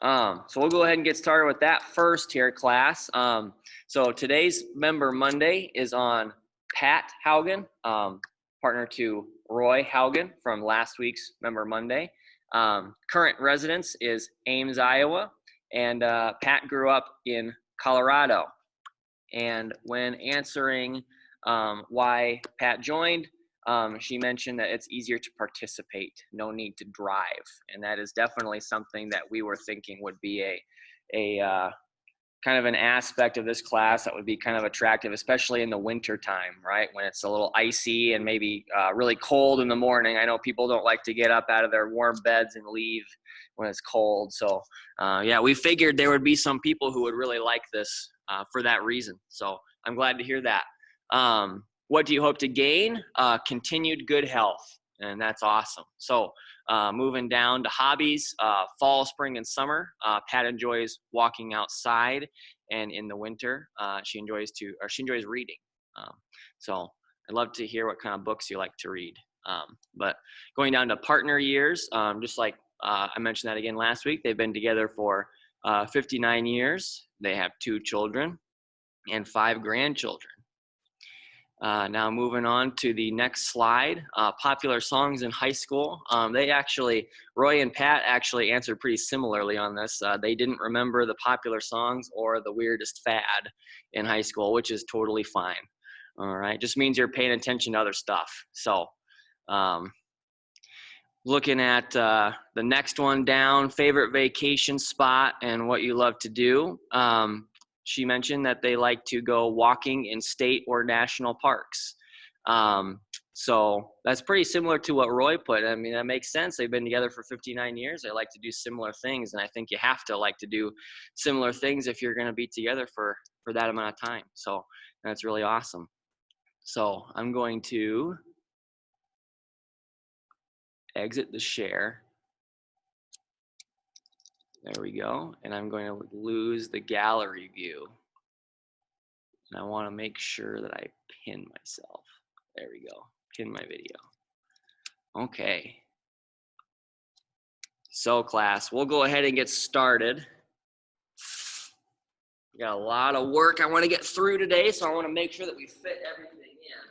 So we'll go ahead and get started with that first here, class. So today's Member Monday is on Pat Haugen, partner to Roy Haugen from last week's Member Monday. Current residence is Ames, Iowa, and Pat grew up in Colorado. And when answering why Pat joined, she mentioned that it's easier to participate, no need to drive. And that is definitely something that we were thinking would be a kind of an aspect of this class that would be kind of attractive, especially in the winter time, right? When it's a little icy and maybe really cold in the morning. I know people don't like to get up out of their warm beds and leave when it's cold. So yeah, we figured there would be some people who would really like this for that reason. So I'm glad to hear that. What do you hope to gain? Continued good health, and that's awesome. So moving down to hobbies, fall, spring, and summer. Pat enjoys walking outside, and in the winter, she enjoys reading. So I'd love to hear what kind of books you like to read. But going down to partner years, just like I mentioned that again last week, they've been together for 59 years. They have 2 children and 5 grandchildren. Now moving on to the next slide, popular songs in high school. Roy and Pat actually answered pretty similarly on this. They didn't remember the popular songs or the weirdest fad in high school, which is totally fine. All right, just means you're paying attention to other stuff. So looking at the next one down, favorite vacation spot and what you love to do. She mentioned that they like to go walking in state or national parks. So that's pretty similar to what Roy put. I mean, that makes sense. They've been together for 59 years. They like to do similar things. And I think you have to like to do similar things if you're going to be together for that amount of time. So that's really awesome. So I'm going to exit the share. There we go. And I'm going to lose the gallery view. And I want to make sure that I pin myself. There we go. Pin my video. Okay. So class, we'll go ahead and get started. We got a lot of work I want to get through today, so I want to make sure that we fit everything in.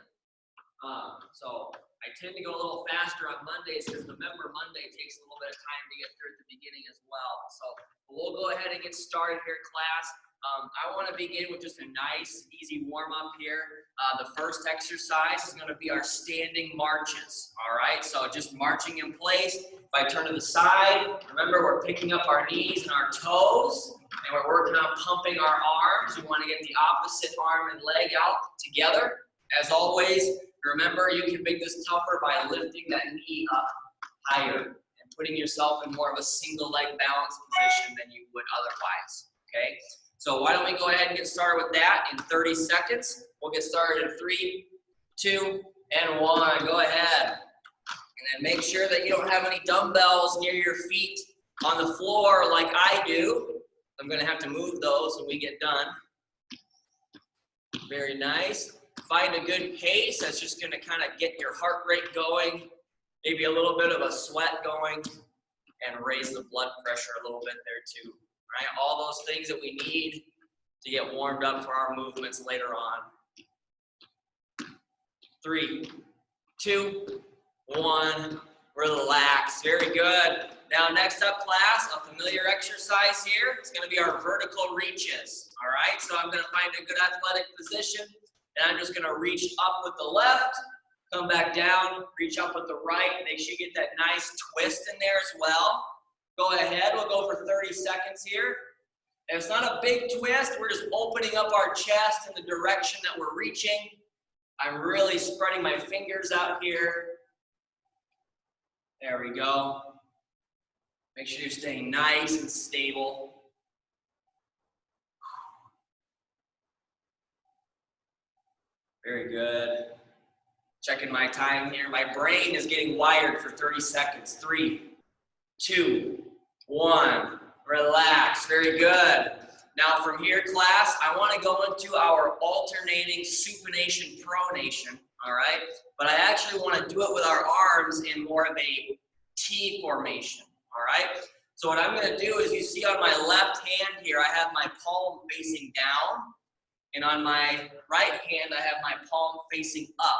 So I tend to go a little faster on Mondays because the Member Monday takes a little bit of time to get through at the beginning as well. So we'll go ahead and get started here, class. I want to begin with just a nice, easy warm-up here. The first exercise is going to be our standing marches, all right? So just marching in place. If I turn to the side, remember we're picking up our knees and our toes, and we're working on pumping our arms. We want to get the opposite arm and leg out together. As always, remember you can make this tougher by lifting that knee up higher and putting yourself in more of a single leg balance position than you would otherwise, okay? So why don't we go ahead and get started with that in 30 seconds. We'll get started in 3, 2, and 1. Go ahead. And then make sure that you don't have any dumbbells near your feet on the floor like I do. I'm going to have to move those when we get done. Very nice. Find a good pace. That's just going to kind of get your heart rate going, maybe a little bit of a sweat going, and raise the blood pressure a little bit there too. Right? All those things that we need to get warmed up for our movements later on. 3, 2, 1. Relax. Very good. Now, next up, class, a familiar exercise here. It's going to be our vertical reaches. All right? So I'm going to find a good athletic position, and I'm just going to reach up with the left, come back down, reach up with the right. Make sure you get that nice twist in there as well. Go ahead, we'll go for 30 seconds here. And it's not a big twist, we're just opening up our chest in the direction that we're reaching. I'm really spreading my fingers out here. There we go. Make sure you're staying nice and stable. Very good. Checking my time here. My brain is getting wired for 30 seconds. 3, 2, 1, relax, very good. Now from here, class, I want to go into our alternating supination pronation, all right? But I actually want to do it with our arms in more of a T formation, all right? So what I'm gonna do is, you see on my left hand here, I have my palm facing down, and on my right hand, I have my palm facing up.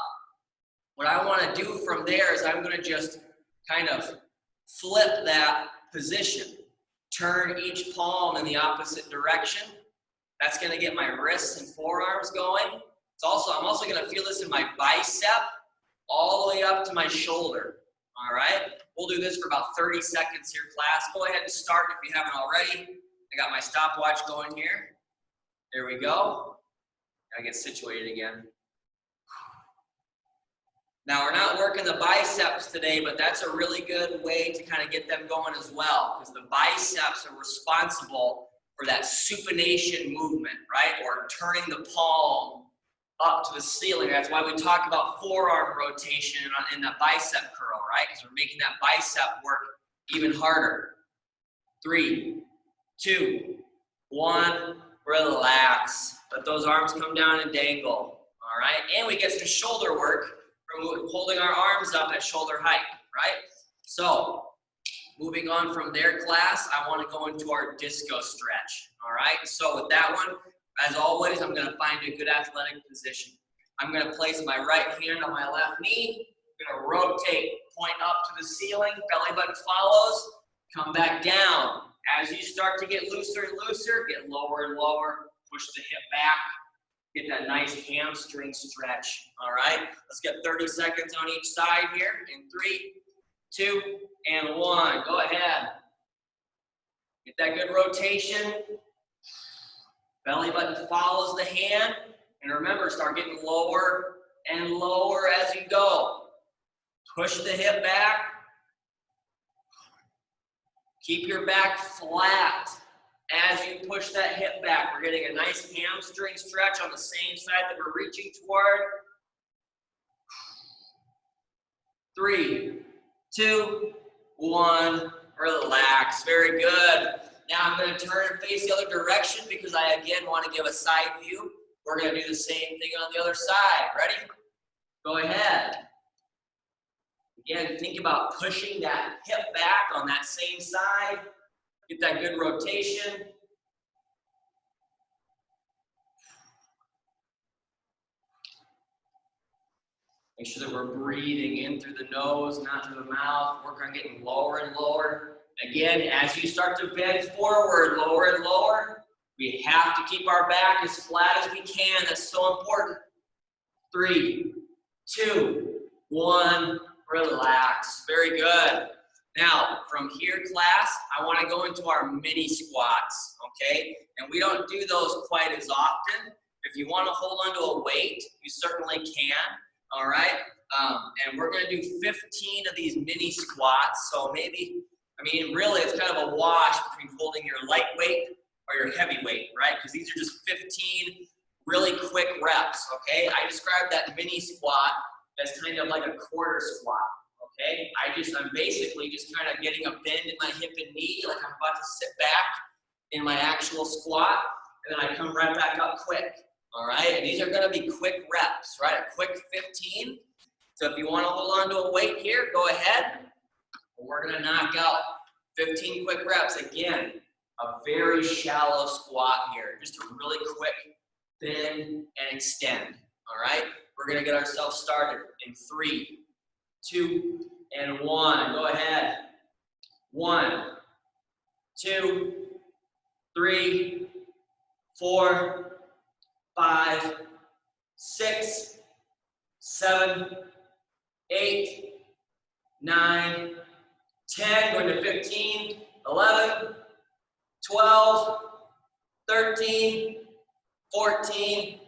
What I wanna do from there is I'm gonna just kind of flip that position. Turn each palm in the opposite direction. That's gonna get my wrists and forearms going. I'm also gonna feel this in my bicep all the way up to my shoulder, all right? We'll do this for about 30 seconds here, class. Go ahead and start if you haven't already. I got my stopwatch going here. There we go. Gotta get situated again. Now, we're not working the biceps today, but that's a really good way to kind of get them going as well, because the biceps are responsible for that supination movement, right? Or turning the palm up to the ceiling. That's why we talk about forearm rotation in that bicep curl, right? Because we're making that bicep work even harder. 3, 2, 1, relax. Let those arms come down and dangle, all right? And we get some shoulder work from holding our arms up at shoulder height, right? So, moving on from there, class, I want to go into our disco stretch, all right? So with that one, as always, I'm going to find a good athletic position. I'm going to place my right hand on my left knee. I'm going to rotate, point up to the ceiling, belly button follows, come back down. As you start to get looser and looser, get lower and lower, push the hip back, get that nice hamstring stretch, all right? Let's get 30 seconds on each side here in 3, 2, and 1. Go ahead. Get that good rotation. Belly button follows the hand. And remember, start getting lower and lower as you go. Push the hip back. Keep your back flat as you push that hip back. We're getting a nice hamstring stretch on the same side that we're reaching toward. 3, 2, 1, relax. Very good. Now I'm going to turn and face the other direction because I again want to give a side view. We're going to do the same thing on the other side. Ready? Go ahead. Again, think about pushing that hip back on that same side. Get that good rotation. Make sure that we're breathing in through the nose, not through the mouth. Work on getting lower and lower. Again, as you start to bend forward, lower and lower, we have to keep our back as flat as we can. That's so important. 3, 2, 1, relax. Very good. Now, from here, class, I want to go into our mini squats, okay? And we don't do those quite as often. If you want to hold onto a weight, you certainly can, all right? And we're going to do 15 of these mini squats. So maybe, really, it's kind of a wash between holding your lightweight or your heavyweight, right? Because these are just 15 really quick reps, okay? I describe that mini squat as kind of like a quarter squat, okay? I'm basically just kind of getting a bend in my hip and knee, like I'm about to sit back in my actual squat, and then I come right back up quick, all right? And these are gonna be quick reps, right? A quick 15. So if you wanna hold on to a weight here, go ahead. We're gonna knock out 15 quick reps. Again, a very shallow squat here, just a really quick bend and extend, all right? We're gonna get ourselves started in 3, 2, and 1. Go ahead. 1, 2, 3, 4, 5, 6, 7, 8, 9, 10, going to 15, 11, 12, 13, 14,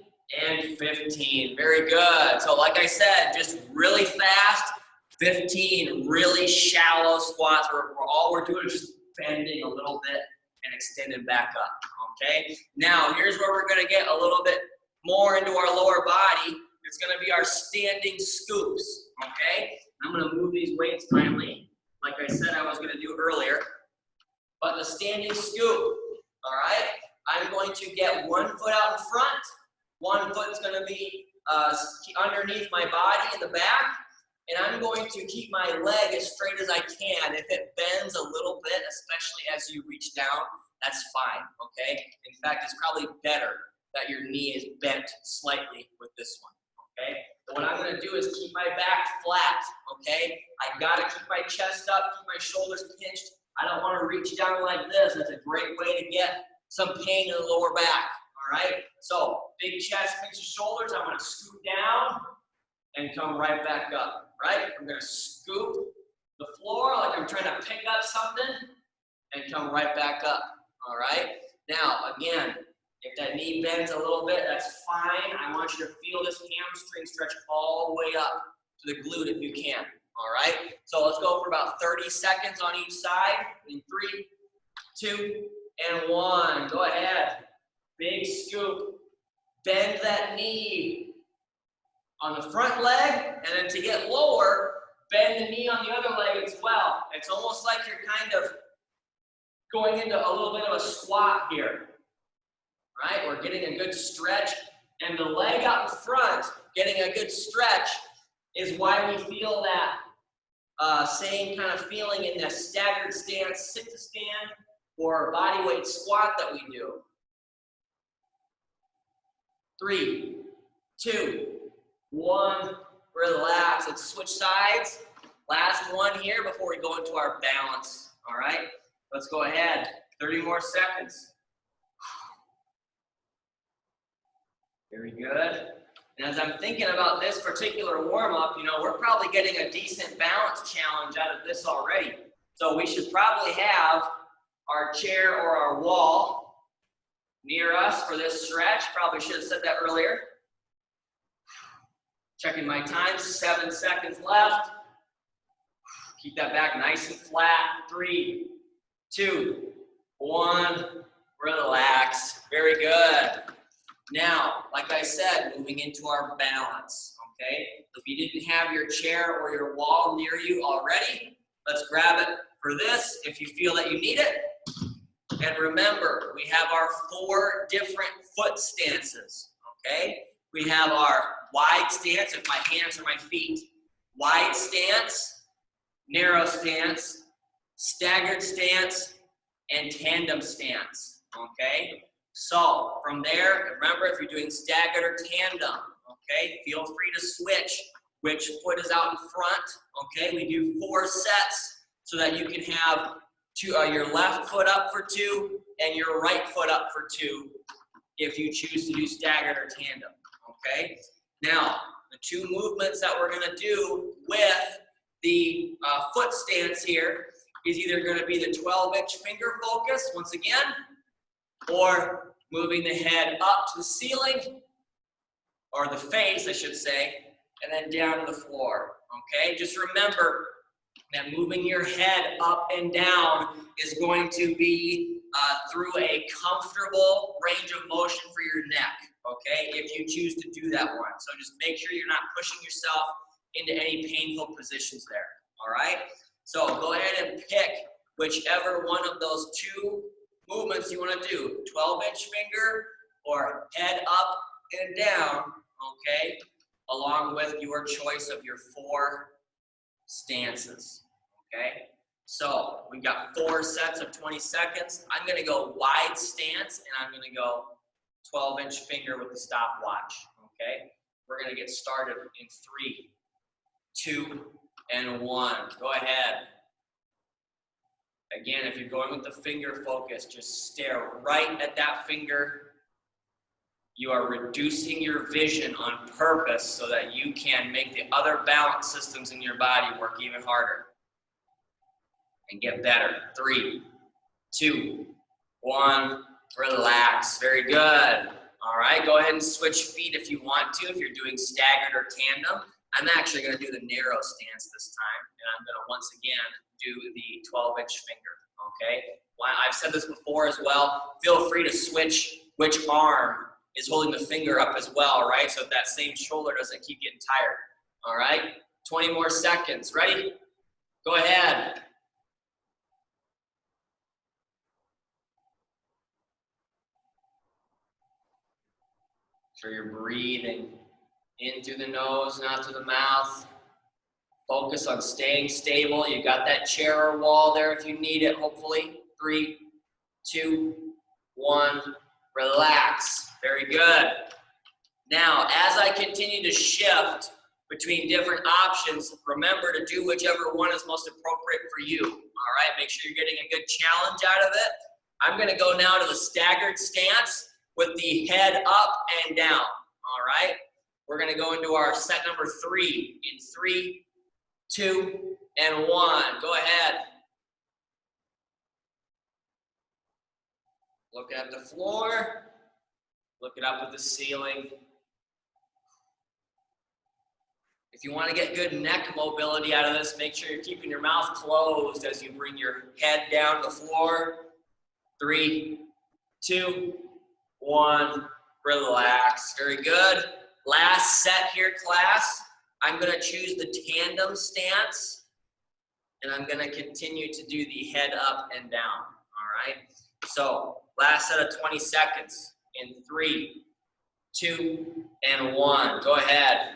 and 15. Very good. So like I said, just really fast, 15 really shallow squats where all we're doing is just bending a little bit and extending back up, okay? Now, here's where we're gonna get a little bit more into our lower body. It's gonna be our standing scoops, okay? I'm gonna move these weights finally, like I said I was gonna do earlier. But the standing scoop, all right? I'm going to get one foot out in front, one foot's gonna be underneath my body in the back, and I'm going to keep my leg as straight as I can. If it bends a little bit, especially as you reach down, that's fine, okay? In fact, it's probably better that your knee is bent slightly with this one, okay? So what I'm gonna do is keep my back flat, okay? I gotta keep my chest up, keep my shoulders pinched. I don't wanna reach down like this. That's a great way to get some pain in the lower back, all right? So big chest, pinch the shoulders. I'm gonna scoot down and come right back up, right? I'm gonna scoop the floor like I'm trying to pick up something and come right back up, all right? Now, again, if that knee bends a little bit, that's fine. I want you to feel this hamstring stretch all the way up to the glute if you can, all right? So let's go for about 30 seconds on each side in 3, 2, and 1. Go ahead. Big scoop. Bend that knee on the front leg, and then to get lower, bend the knee on the other leg as well. It's almost like you're kind of going into a little bit of a squat here. Right? We're getting a good stretch, and the leg up front, getting a good stretch, is why we feel that same kind of feeling in the staggered stance, sit to stand, or body weight squat that we do. 3, 2, 1, relax. Let's switch sides. Last one here before we go into our balance. All right? Let's go ahead. 30 more seconds. Very good. And as I'm thinking about this particular warm-up, you know, we're probably getting a decent balance challenge out of this already. So we should probably have our chair or our wall near us for this stretch. Probably should have said that earlier. Checking my time, 7 seconds left. Keep that back nice and flat. 3, 2, 1, relax. Very good. Now, like I said, moving into our balance, okay? If you didn't have your chair or your wall near you already, let's grab it for this if you feel that you need it. And remember, we have our 4 different foot stances, okay? We have our wide stance, if my hands or my feet, wide stance, narrow stance, staggered stance, and tandem stance, okay? So from there, remember if you're doing staggered or tandem, okay, feel free to switch which foot is out in front, okay? We do 4 sets so that you can have your left foot up for 2 and your right foot up for 2 if you choose to do staggered or tandem, okay? Now, the 2 movements that we're gonna do with the foot stance here is either gonna be the 12-inch finger focus, once again, or moving the head up to the ceiling, or the face, I should say, and then down to the floor, okay? Just remember that moving your head up and down is going to be through a comfortable range of motion for your neck, okay? If you choose to do that one. So just make sure you're not pushing yourself into any painful positions there, all right? So go ahead and pick whichever one of those 2 movements you want to do, 12-inch finger or head up and down, okay, along with your choice of your 4 stances, okay? So we got 4 sets of 20 seconds. I'm going to go wide stance, and I'm going to go 12-inch finger with the stopwatch, okay? We're going to get started in 3, 2, and 1. Go ahead. Again, if you're going with the finger focus, just stare right at that finger. You are reducing your vision on purpose so that you can make the other balance systems in your body work even harder and get better. 3, 2, 1, relax. Very good. All right, go ahead and switch feet if you want to, if you're doing staggered or tandem. I'm actually going to do the narrow stance this time, and I'm going to once again do the 12-inch finger, okay? Well, I've said this before as well. Feel free to switch which arm is holding the finger up as well, right? So that same shoulder doesn't keep getting tired, all right? 20 more seconds. Ready? Go ahead. So you're breathing in through the nose, not through the mouth. Focus on staying stable. You got that chair or wall there if you need it, hopefully. 3, 2, 1, relax. Very good. Now, as I continue to shift between different options, remember to do whichever one is most appropriate for you. All right, make sure you're getting a good challenge out of it. I'm gonna go now to the staggered stance with the head up and down. All right, we're gonna go into our set number 3 in 3, 2, and 1. Go ahead. Look at the floor. Look it up at the ceiling. If you want to get good neck mobility out of this, make sure you're keeping your mouth closed as you bring your head down the floor. 3, 2, 1, relax. Very good. Last set here, class. I'm going to choose the tandem stance, and I'm going to continue to do the head up and down. All right. So last set of 20 seconds in 3, 2, and 1. Go ahead.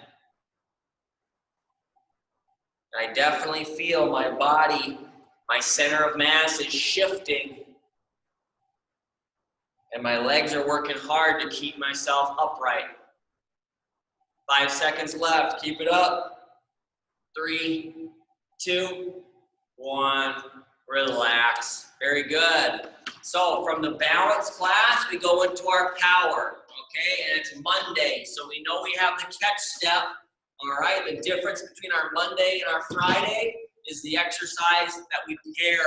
I definitely feel my body, my center of mass is shifting, and my legs are working hard to keep myself upright. 5 seconds left. Keep it up. 3, 2, 1. Relax. Very good. So from the balance class, we go into our power, okay? And it's Monday, so we know we have the catch step. All right, the difference between our Monday and our Friday is the exercise that we pair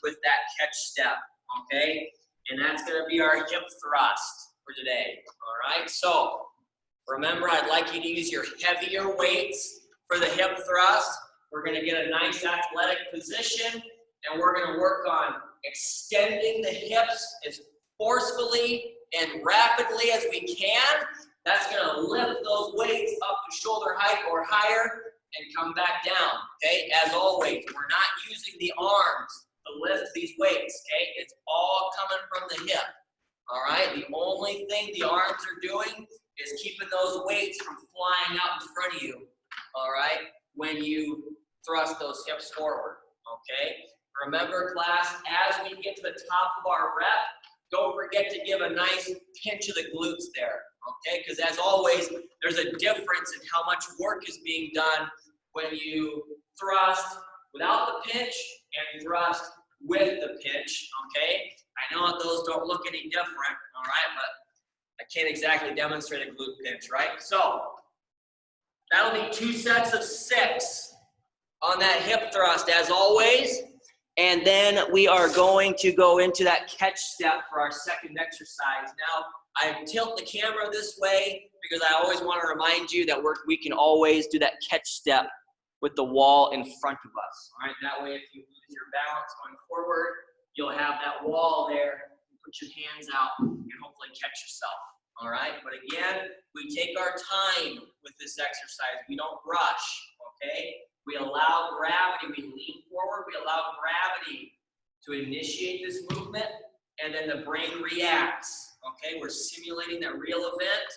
with that catch step, okay? And that's gonna be our hip thrust for today, all right? So remember, I'd like you to use your heavier weights for the hip thrust. We're gonna get a nice athletic position, and we're gonna work on extending the hips as forcefully and rapidly as we can. That's gonna lift those weights up to shoulder height or higher and come back down, okay? As always, we're not using the arms to lift these weights, okay? It's all coming from the hip, all right? The only thing the arms are doing is keeping those weights from flying out in front of you, all right? When you thrust those hips forward, okay? Remember, class, as we get to the top of our rep, don't forget to give a nice pinch of the glutes there, okay? Because as always, there's a difference in how much work is being done when you thrust without the pinch and thrust with the pinch, okay? I know those don't look any different, all right? But I can't exactly demonstrate a glute pinch, right? So that'll be 2 sets of 6 on that hip thrust as always. And then we are going to go into that catch step for our second exercise. Now, I tilt the camera this way because I always want to remind you that we can always do that catch step with the wall in front of us. All right, that way if you lose your balance going forward, you'll have that wall there. Put your hands out and hopefully catch yourself. All right, but again, we take our time with this exercise. We don't rush, okay? We allow gravity, we lean forward, we allow gravity to initiate this movement, and then the brain reacts, okay? We're simulating that real event.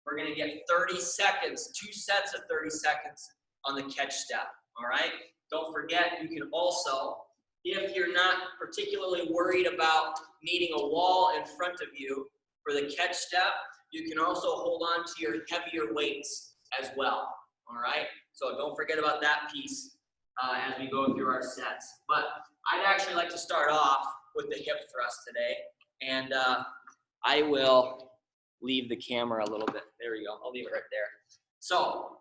We're gonna get 30 seconds, 2 sets of 30 seconds on the catch step, all right? Don't forget, you can also, if you're not particularly worried about needing a wall in front of you for the catch step, you can also hold on to your heavier weights as well, all right? So don't forget about that piece as we go through our sets. But I'd actually like to start off with the hip thrust today. And I will leave the camera a little bit. There we go. I'll leave it right there. So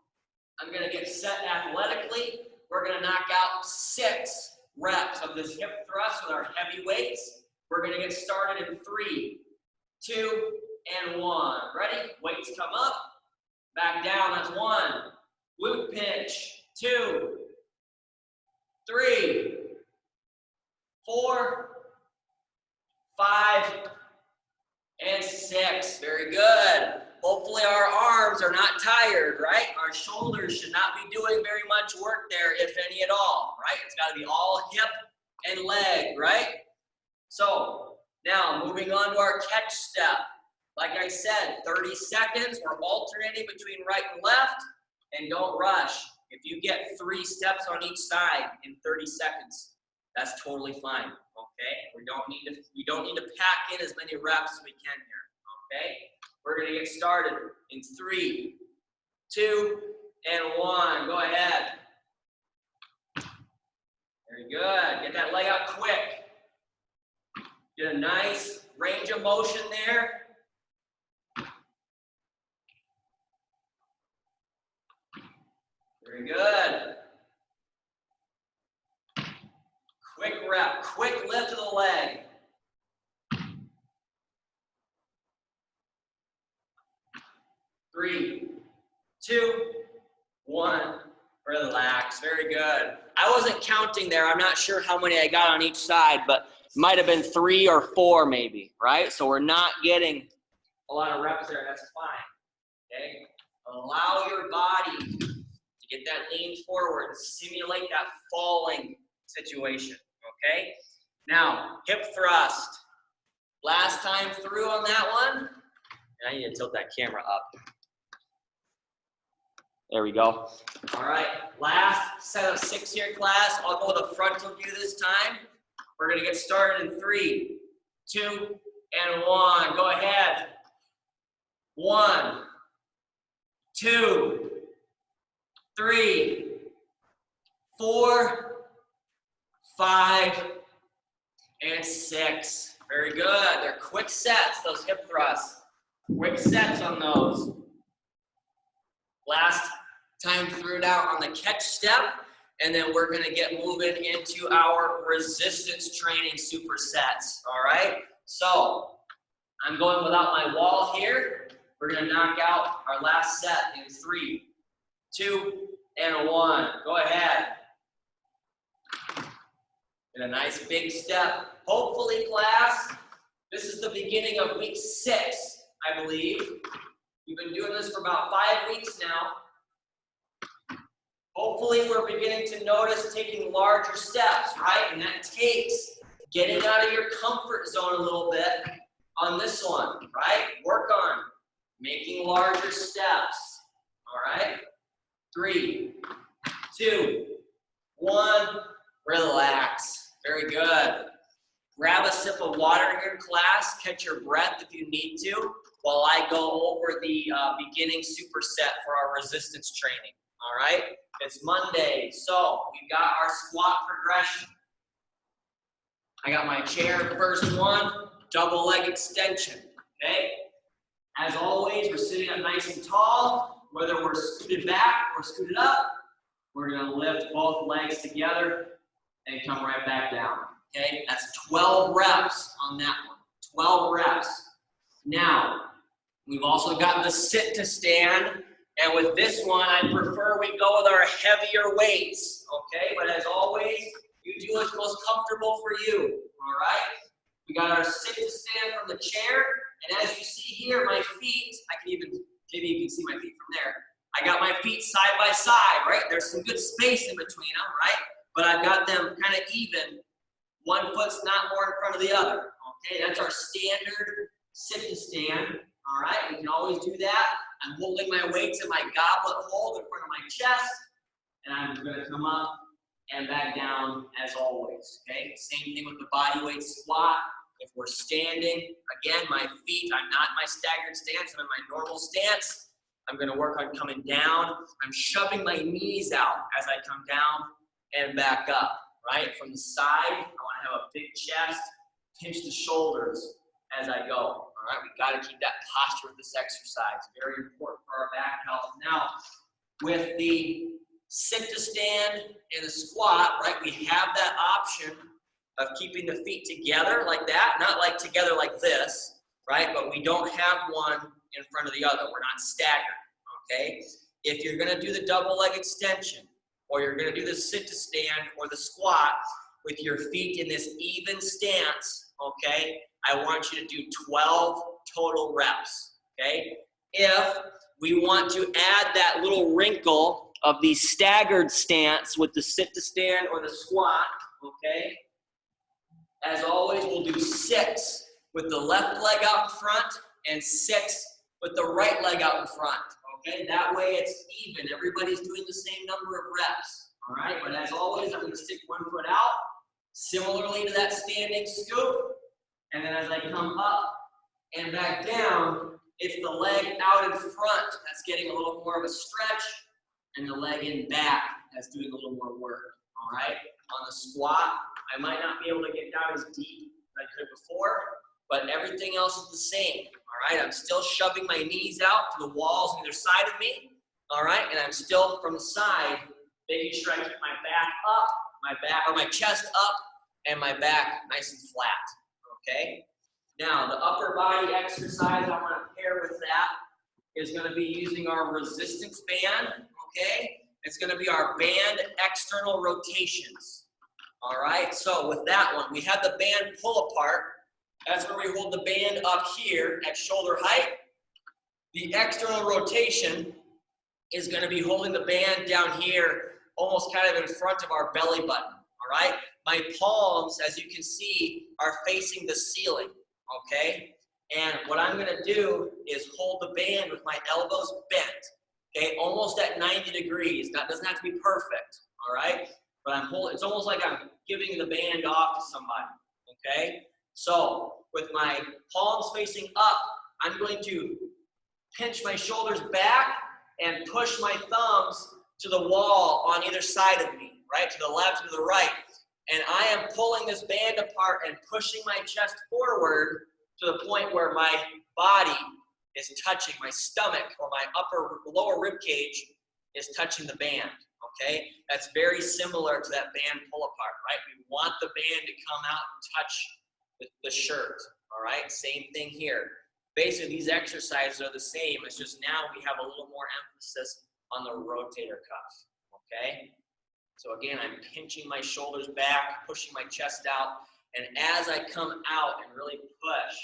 I'm going to get set athletically. We're going to knock out 6 reps of this hip thrust with our heavy weights. We're going to get started in 3, 2, and 1. Ready? Weights come up. Back down. That's 1. Glute pinch, 2, 3, 4, 5, and 6. Very good. Hopefully our arms are not tired, right? Our shoulders should not be doing very much work there, if any at all, right? It's got to be all hip and leg, right? So now moving on to our catch step. Like I said, 30 seconds. We're alternating between right and left. And don't rush. If you get 3 steps on each side in 30 seconds, that's totally fine, okay? We don't need to pack in as many reps as we can here, okay? We're gonna get started in 3, 2, and 1. Go ahead. Very good. Get that leg out quick. Get a nice range of motion there. Very good. Quick rep, quick lift of the leg. 3, 2, 1. Relax. Very good. I wasn't counting there. I'm not sure how many I got on each side, but might have been 3 or 4 maybe, right? So we're not getting a lot of reps there. That's fine. Okay? Allow your body to get that lean forward and simulate that falling situation. Okay? Now, hip thrust. Last time through on that one. And I need to tilt that camera up. There we go. All right, last set of 6 here, class. I'll go with a frontal view this time. We're gonna get started in 3, 2, and 1. Go ahead. 1, 2, 3, 4, 5, and 6. Very good. They're quick sets, those hip thrusts. Quick sets on those. Last time through it out on the catch step, and then we're gonna get moving into our resistance training supersets, all right? So, I'm going without my wall here. We're gonna knock out our last set in 3, 2, and 1. Go ahead. And a nice big step. Hopefully, class, this is the beginning of week 6, I believe. We've been doing this for about 5 weeks now. Hopefully, we're beginning to notice taking larger steps, right? And that takes getting out of your comfort zone a little bit on this one, right? Work on making larger steps, all right? 3, 2, 1, relax. Very good. Grab a sip of water here, class. Catch your breath if you need to while I go over the beginning superset for our resistance training, all right? It's Monday, so we've got our squat progression. I got my chair, first one, double leg extension, okay? As always, we're sitting up nice and tall, whether we're scooted back or scooted up, we're gonna lift both legs together and come right back down, okay? That's 12 reps on that one, 12 reps. Now, we've also got the sit to stand, and with this one, I prefer we go with our heavier weights, okay? But as always, you do what's most comfortable for you, all right? We got our sit to stand from the chair, and as you see here, my feet, maybe you can see my feet from there. I got my feet side by side, right? There's some good space in between them, right? But I've got them kind of even. One foot's not more in front of the other, okay? That's our standard sit to stand, all right? We can always do that. I'm holding my weights in my goblet hold in front of my chest, and I'm gonna come up and back down as always, okay? Same thing with the body weight squat. If we're standing, again, my feet, I'm not in my staggered stance, I'm in my normal stance. I'm gonna work on coming down. I'm shoving my knees out as I come down and back up, right? From the side, I wanna have a big chest, pinch the shoulders as I go, all right? We gotta keep that posture with this exercise. Very important for our back health. Now, with the sit to stand and the squat, right, we have that option of keeping the feet together like that, not like together like this, right? But we don't have one in front of the other. We're not staggered, okay? If you're gonna do the double leg extension, or you're gonna do the sit to stand or the squat with your feet in this even stance, okay? I want you to do 12 total reps, okay? If we want to add that little wrinkle of the staggered stance with the sit to stand or the squat, okay? As always, we'll do 6 with the left leg out in front and 6 with the right leg out in front, Okay, that way it's even. Everybody's doing the same number of reps. All right, but as always, I'm going to stick one foot out, similarly to that standing scoop. And then as I come up and back down, it's the leg out in front that's getting a little more of a stretch, and the leg in back that's doing a little more work. All right, on the squat, I might not be able to get down as deep as I could before, but everything else is the same. All right, I'm still shoving my knees out to the walls on either side of me. All right, and I'm still from the side, making sure I keep my back up, my chest up, and my back nice and flat. Okay. Now the upper body exercise I want to pair with that is going to be using our resistance band. Okay. It's going to be our band external rotations. All right. So with that one, we have the band pull apart. That's where we hold the band up here at shoulder height. The external rotation is going to be holding the band down here, almost kind of in front of our belly button. All right. My palms, as you can see, are facing the ceiling. Okay. And what I'm going to do is hold the band with my elbows bent. Okay. Almost at 90 degrees. That doesn't have to be perfect. All right. But I'm holding. It's almost like I'm giving the band off to somebody. Okay. So with my palms facing up, I'm going to pinch my shoulders back and push my thumbs to the wall on either side of me, right? To the left and to the right. And I am pulling this band apart and pushing my chest forward to the point where my body is touching my stomach, or my lower rib cage is touching the band, okay? That's very similar to that band pull apart, right? We want the band to come out and touch the shirt, all right? Same thing here. Basically, these exercises are the same. It's just now we have a little more emphasis on the rotator cuff, okay? So again, I'm pinching my shoulders back, pushing my chest out, and as I come out and really push,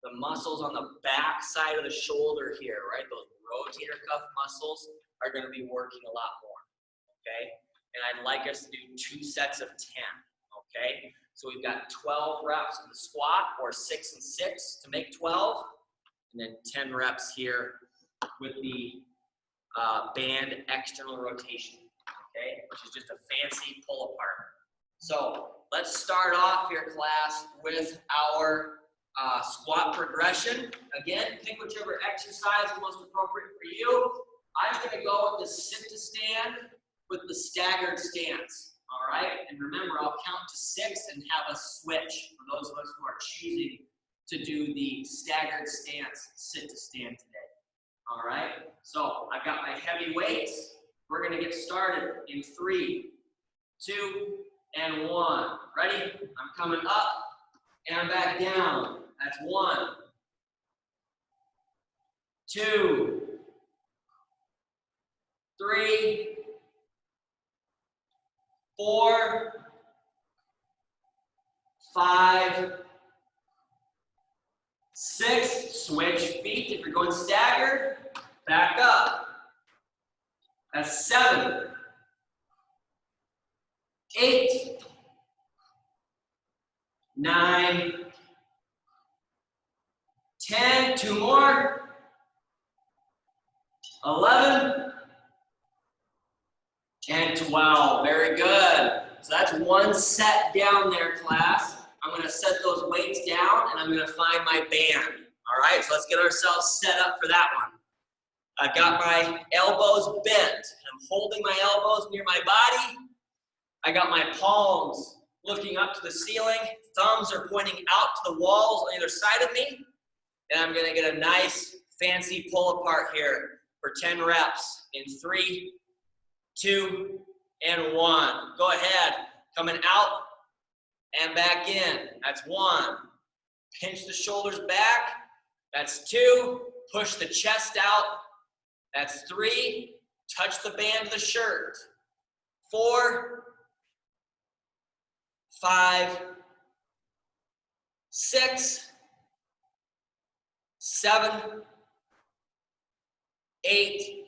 the muscles on the back side of the shoulder here, right, those rotator cuff muscles are going to be working a lot more, okay? And I'd like us to do 2 sets of 10, okay? So we've got 12 reps in the squat, or 6 and 6 to make 12, and then 10 reps here with the band external rotation, okay, which is just a fancy pull apart. So let's start off here, class, with our squat progression. Again, pick whichever exercise is most appropriate for you. I'm going to go with the sit to stand with the staggered stance. All right, and remember, I'll count to 6 and have a switch for those of us who are choosing to do the staggered stance sit to stand today. All right, so I've got my heavy weights. We're going to get started in 3, 2, and 1. Ready? I'm coming up and I'm back down. That's 1, 2, 3, 4, 5, 6. Switch feet. If you're going staggered, back up. That's 7, 8, 9, 10. 2 more. 11 and 12. Very good. So that's 1 set down there, class. I'm going to set those weights down, and I'm going to find my band. All right, so let's get ourselves set up for that one. I've got my elbows bent. I'm holding my elbows near my body. I got my palms looking up to the ceiling. Thumbs are pointing out to the walls on either side of me. And I'm going to get a nice, fancy pull apart here for 10 reps in 3, 2, and 1. Go ahead. Coming out and back in. That's 1. Pinch the shoulders back. That's 2. Push the chest out. That's 3. Touch the band of the shirt. 4, 5, 6, 7, 8,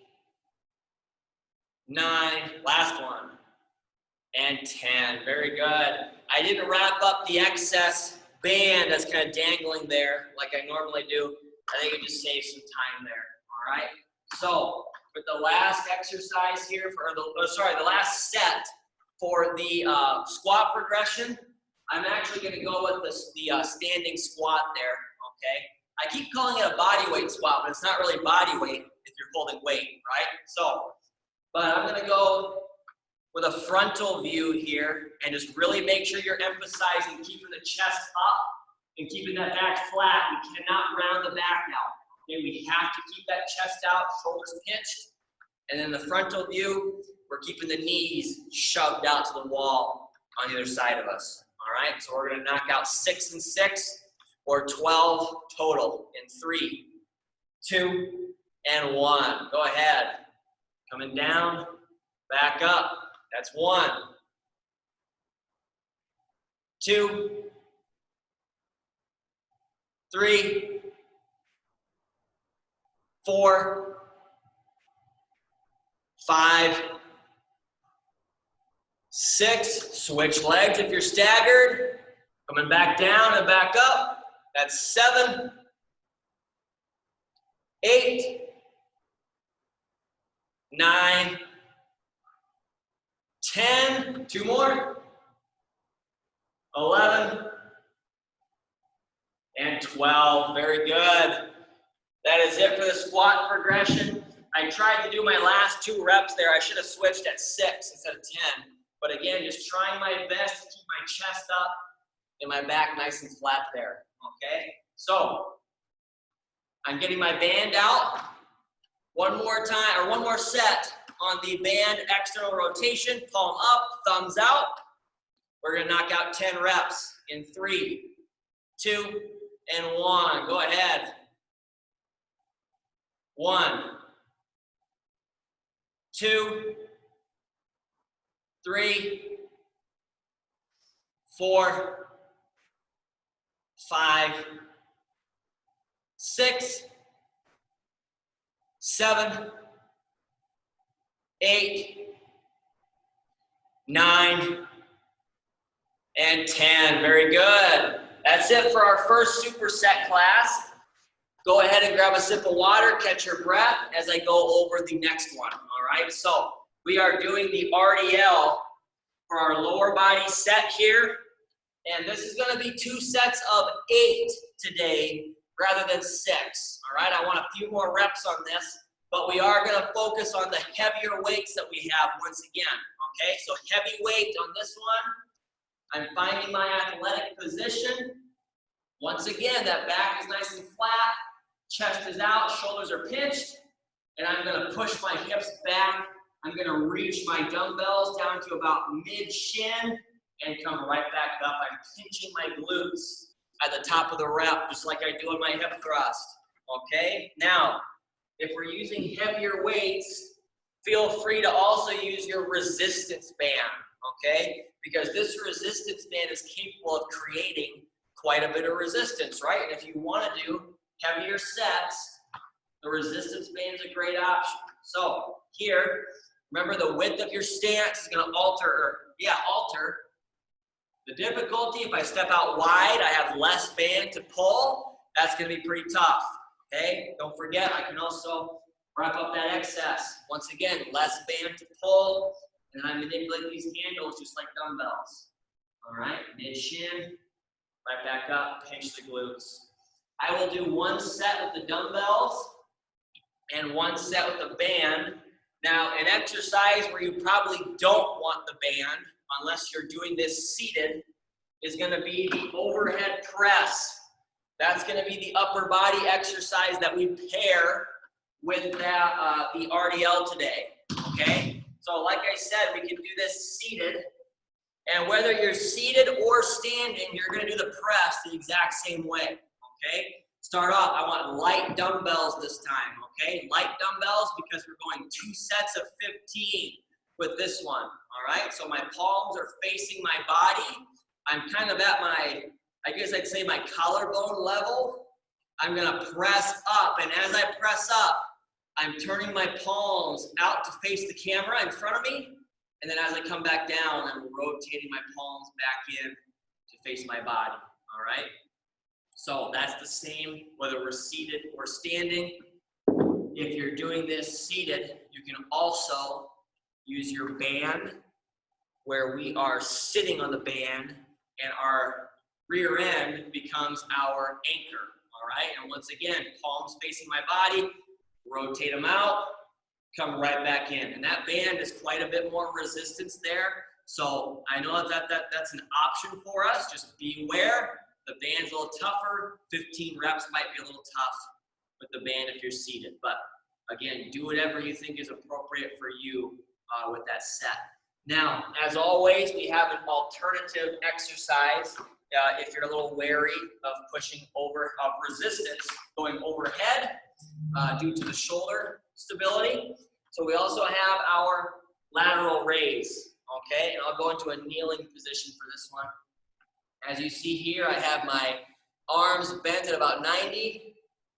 9, last one, and 10. Very good. I didn't wrap up the excess band that's kind of dangling there like I normally do. I think it just saves some time there, all right? So with the last exercise here the last set for the squat progression, I'm actually going to go with the standing squat there, okay? I keep calling it a body weight squat, but it's not really body weight if you're holding weight, right? So, but I'm going to go with a frontal view here and just really make sure you're emphasizing keeping the chest up and keeping that back flat. We cannot round the back out. Okay, we have to keep that chest out, shoulders pinched. And then the frontal view, we're keeping the knees shoved out to the wall on either side of us. All right, so we're going to knock out 6 and 6 or 12 total in 3, 2, and 1. Go ahead. Coming down, back up. That's 1, 2, 3, 4, 5, 6. Switch legs if you're staggered. Coming back down and back up. That's 7, 8, 9, 10. 2 more. 11 and 12. Very good. That is it for the squat progression. I tried to do my last 2 reps there. I should have switched at 6 instead of 10. But again, just trying my best to keep my chest up and my back nice and flat there. Okay? So, I'm getting my band out. One more time, or one more set on the band external rotation. Palm up, thumbs out. We're going to knock out 10 reps in 3, 2, and 1. Go ahead. 1, 2, 3, 4, 5, 6, 7, 8, 9, and 10. Very good. That's it for our first superset class. Go ahead and grab a sip of water, catch your breath as I go over the next one. All right, so we are doing the RDL for our lower body set here. And this is going to be 2 sets of 8 today rather than 6. All right, I want a few more reps on this, but we are going to focus on the heavier weights that we have once again. Okay, so heavy weight on this one. I'm finding my athletic position. Once again, that back is nice and flat, chest is out, shoulders are pinched, and I'm going to push my hips back. I'm going to reach my dumbbells down to about mid-shin and come right back up. I'm pinching my glutes at the top of the rep, just like I do on my hip thrust. Okay? Now, if we're using heavier weights, feel free to also use your resistance band, okay? Because this resistance band is capable of creating quite a bit of resistance, right? And if you want to do heavier sets, the resistance band is a great option. So here, remember the width of your stance is going to alter. The difficulty, if I step out wide, I have less band to pull. That's going to be pretty tough, okay? Don't forget, I can also wrap up that excess. Once again, less band to pull, and I manipulate these handles just like dumbbells. All right, mid-shin, right back up, pinch the glutes. I will do 1 set with the dumbbells and 1 set with the band. Now, an exercise where you probably don't want the band, unless you're doing this seated, is going to be the overhead press. That's going to be the upper body exercise that we pair with that, the RDL today, okay? So like I said, we can do this seated, and whether you're seated or standing, you're going to do the press the exact same way, okay? Start off, I want light dumbbells this time, okay? Light dumbbells because we're going 2 sets of 15 with this one, all right? So my palms are facing my body. I'm kind of at my, I guess I'd say my collarbone level. I'm gonna press up, and as I press up, I'm turning my palms out to face the camera in front of me, and then as I come back down, I'm rotating my palms back in to face my body, all right? So that's the same whether we're seated or standing. if you're doing this seated, you can also use your band where we are sitting on the band and our rear end becomes our anchor, all right? And once again, palms facing my body, rotate them out, come right back in. And that band is quite a bit more resistance there. So I know that's an option for us. Just be aware, the band's a little tougher. 15 reps might be a little tough with the band if you're seated. But again, do whatever you think is appropriate for you with that set. Now, as always, we have an alternative exercise if you're a little wary of pushing over, of resistance going overhead due to the shoulder stability. So we also have our lateral raise, okay? And I'll go into a kneeling position for this one. As you see here, I have my arms bent at about 90,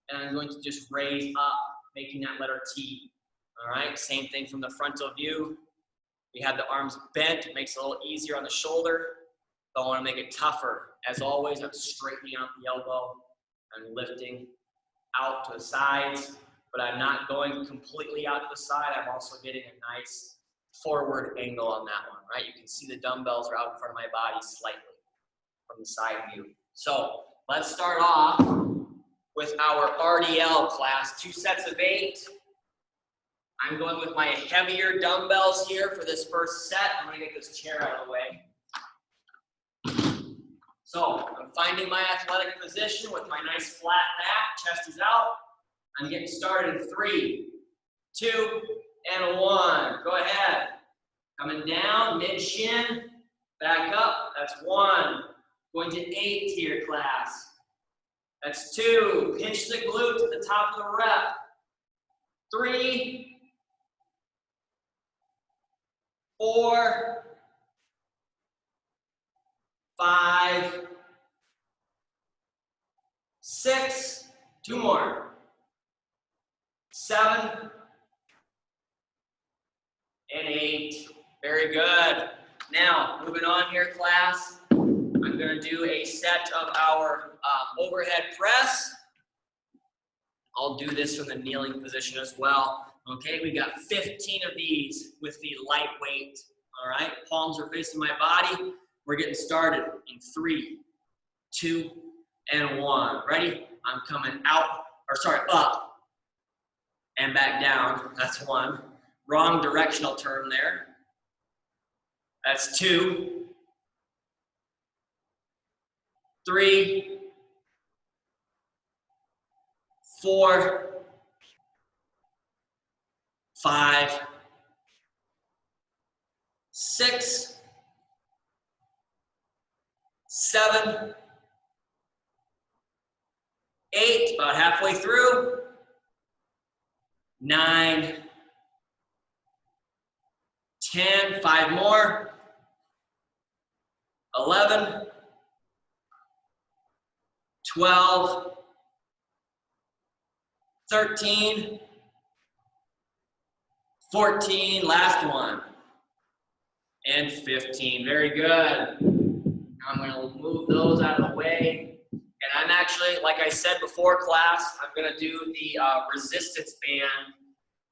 and I'm going to just raise up, making that letter T, all right? Same thing from the frontal view. We have the arms bent, it makes it a little easier on the shoulder. But I want to make it tougher. As always, I'm straightening out the elbow. I'm lifting out to the sides, but I'm not going completely out to the side. I'm also getting a nice forward angle on that one, right? You can see the dumbbells are out in front of my body slightly from the side view. So let's start off with our RDL class, 2 sets of 8. I'm going with my heavier dumbbells here for this first set. I'm going to get this chair out of the way. So I'm finding my athletic position with my nice flat back, chest is out. I'm getting started in 3, 2, and 1. Go ahead. Coming down, mid-shin, back up. That's 1. Going to 8 here, class. That's 2. Pinch the glute at the top of the rep. 3, 4, 5, 6, 2 more, 7, and 8. Very good. Now, moving on here, class, I'm going to do a set of our overhead press. I'll do this from the kneeling position as well. Okay, we got 15 of these with the lightweight. All right, palms are facing my body. We're getting started in 3, 2, and 1. Ready? I'm coming out, or sorry, up and back down. That's 1. Wrong directional turn there. That's 2, 3, 4, 5, 6, 7, 8, about halfway through. 9, 10, 5 more. 11, 12, 13, 14, last one, and 15. Very good. Now I'm going to move those out of the way. And I'm actually, like I said before, class, I'm going to do the resistance band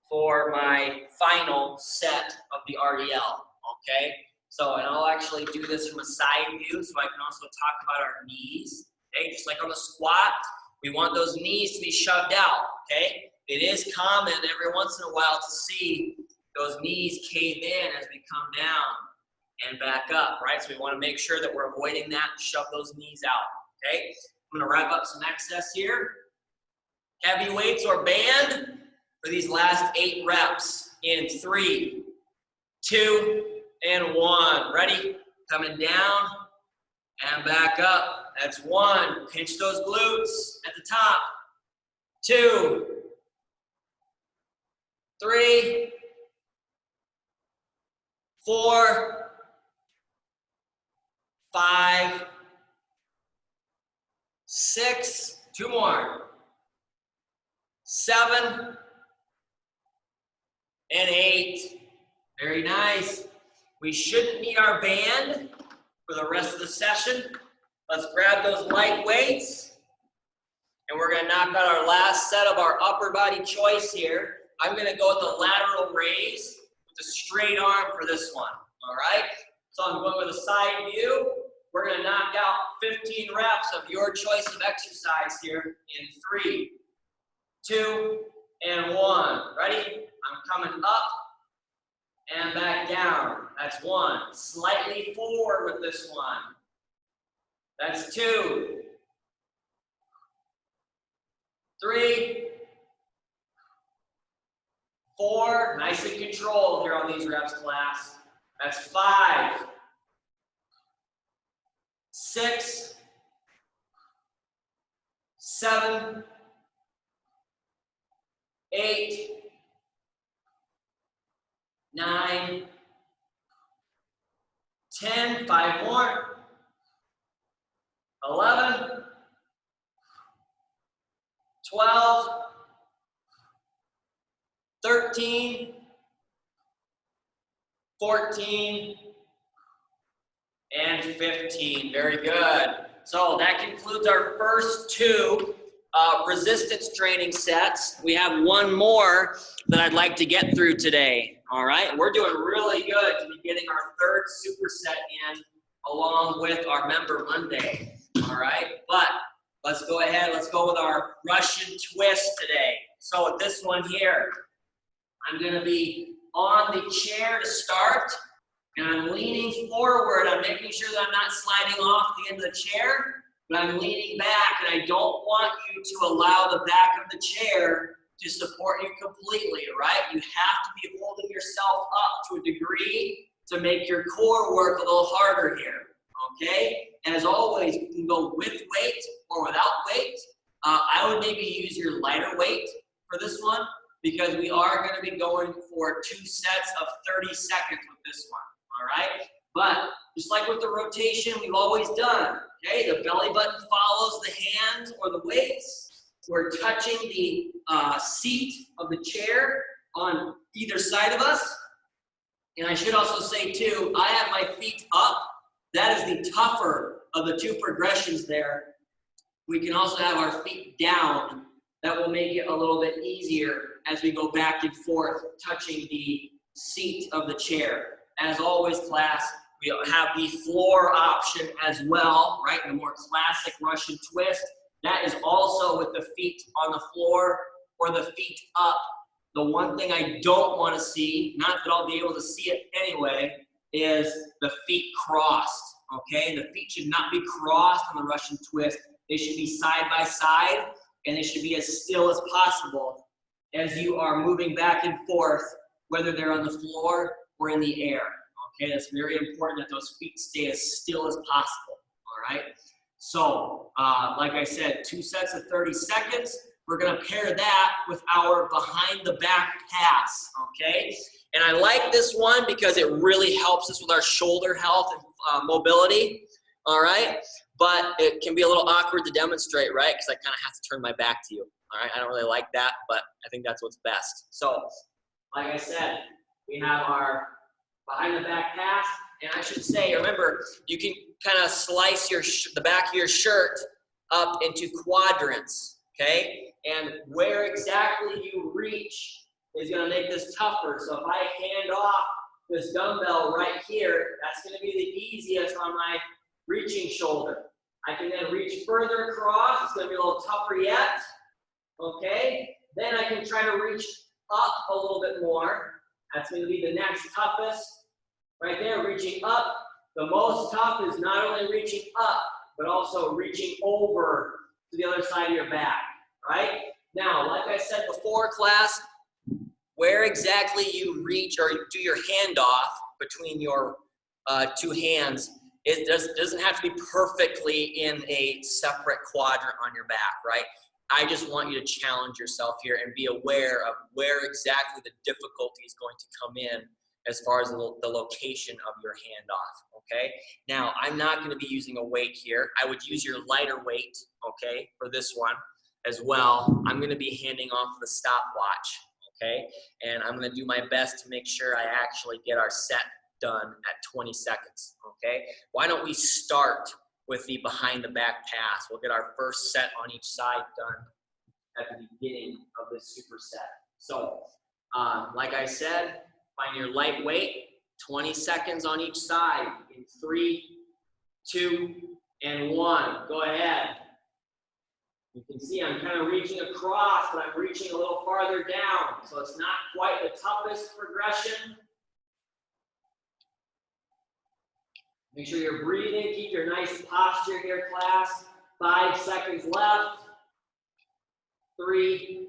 for my final set of the RDL, okay? So, and I'll actually do this from a side view, so I can also talk about our knees, okay? Just like on the squat, we want those knees to be shoved out, okay? It is common every once in a while to see those knees cave in as we come down and back up, right? So we want to make sure that we're avoiding that and shove those knees out, okay? I'm going to wrap up some excess here. Heavy weights or band for these last 8 reps in 3, 2, and 1. Ready? Coming down and back up. That's 1. Pinch those glutes at the top. 2, 3, 4, 5, 6, 2 more, 7, and 8. Very nice. We shouldn't need our band for the rest of the session. Let's grab those light weights. And we're gonna knock out our last set of our upper body choice here. I'm gonna go with the lateral raise with the straight arm for this one, all right? So I'm going with a side view. We're gonna knock out 15 reps of your choice of exercise here in 3, 2, and 1. Ready? I'm coming up and back down. That's 1. Slightly forward with this one. That's 2. 3, 4. Nice and controlled here on these reps, class. That's 5. 6, 7, 8, 9, 10, 5 more, 11, 12, 13, 14, and 15. Very good. So that concludes our first 2 resistance training sets. We have one more that I'd like to get through today. All right, we're doing really good to be getting our 3rd superset in along with our Member Monday. All right, but let's go ahead. Let's go with our Russian twist today. So with this one here, I'm going to be on the chair to start, and I'm leaning forward. I'm making sure that I'm not sliding off the end of the chair, but I'm leaning back, and I don't want you to allow the back of the chair to support you completely, right? You have to be holding yourself up to a degree to make your core work a little harder here, okay? And as always, you can go with weight or without weight. I would maybe use your lighter weight for this one because we are going to be going for 2 sets of 30 seconds with this one, all right? But just like with the rotation we've always done, okay? The belly button follows the hands or the weights. We're touching the seat of the chair on either side of us. And I should also say too, I have my feet up. That is the tougher of the 2 progressions there. We can also have our feet down. That will make it a little bit easier as we go back and forth, touching the seat of the chair. As always, class, we have the floor option as well, right? The more classic Russian twist. That is also with the feet on the floor or the feet up. The one thing I don't want to see, not that I'll be able to see it anyway, is the feet crossed, okay? The feet should not be crossed on the Russian twist. They should be side by side, and they should be as still as possible as you are moving back and forth, whether they're on the floor or in the air, okay? That's very important that those feet stay as still as possible, all right? So, like I said, 2 sets of 30 seconds. We're gonna pair that with our behind the back pass, okay? And I like this one because it really helps us with our shoulder health and mobility, all right? But it can be a little awkward to demonstrate, right? Because I kind of have to turn my back to you, all right? I don't really like that, but I think that's what's best. So, like I said, we have our behind the back pass. And I should say, remember, you can kind of slice the back of your shirt up into quadrants, okay? And where exactly you reach is going to make this tougher. So if I hand off this dumbbell right here, that's going to be the easiest on my reaching shoulder. I can then reach further across. It's going to be a little tougher yet, okay? Then I can try to reach up a little bit more. That's going to be the next toughest. Right there, reaching up. The most tough is not only reaching up, but also reaching over to the other side of your back, right? Now, like I said before, class, where exactly you reach or do your handoff between your 2 hands, it doesn't have to be perfectly in a separate quadrant on your back, right? I just want you to challenge yourself here and be aware of where exactly the difficulty is going to come in as far as the location of your handoff, okay? Now, I'm not gonna be using a weight here. I would use your lighter weight, okay, for this one as well. I'm gonna be handing off the stopwatch, okay? And I'm gonna do my best to make sure I actually get our set done at 20 seconds, okay? Why don't we start with the behind the back pass. We'll get our first set on each side done at the beginning of this superset. So, like I said, find your light weight, 20 seconds on each side in 3, 2, and 1. Go ahead. You can see I'm kind of reaching across, but I'm reaching a little farther down. So it's not quite the toughest progression. Make sure you're breathing. Keep your nice posture here, class. 5 seconds left. 3,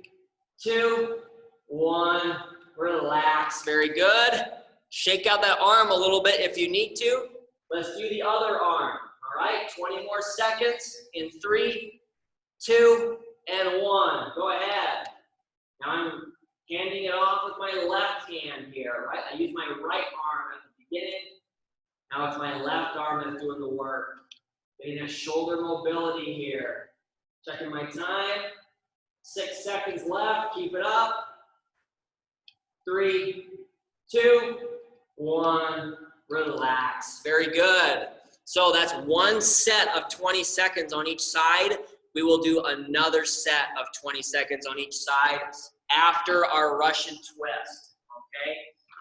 2, 1. Relax. Very good. Shake out that arm a little bit if you need to. Let's do the other arm. All right, 20 more seconds in 3, 2, and 1. Go ahead. Now I'm handing it off with my left hand here, right? I use my right arm at the beginning. Now it's my left arm that's doing the work. Getting that shoulder mobility here. Checking my time. 6 seconds left. Keep it up. 3, 2, 1. Relax. Very good. So that's one set of 20 seconds on each side. We will do another set of 20 seconds on each side after our Russian twist. Okay?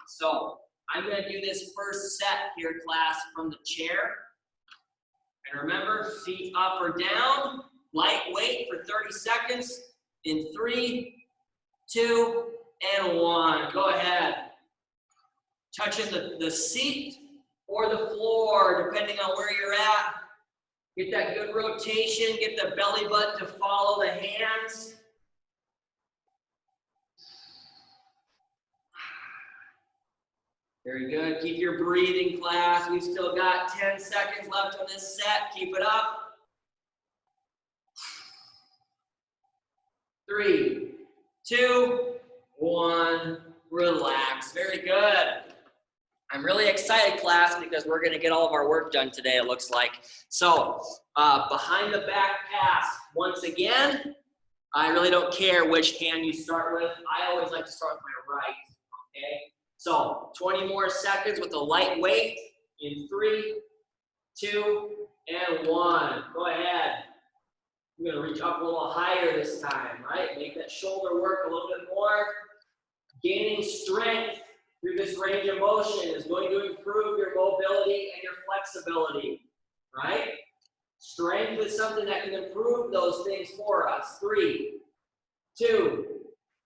So I'm going to do this first set here, class, from the chair. And remember, feet up or down, light weight for 30 seconds in 3, 2, and 1. Go ahead. Touching the seat or the floor, depending on where you're at. Get that good rotation, get the belly button to follow the hands. Very good. Keep your breathing, class. We've still got 10 seconds left on this set. Keep it up. 3, 2, 1. Relax. Very good. I'm really excited, class, because we're going to get all of our work done today, it looks like. So, behind the back pass, once again, I really don't care which hand you start with. I always like to start with my right, okay? So, 20 more seconds with a light weight in 3, 2, and 1. Go ahead. I'm going to reach up a little higher this time, right? Make that shoulder work a little bit more. Gaining strength through this range of motion is going to improve your mobility and your flexibility, right? Strength is something that can improve those things for us. 3, 2,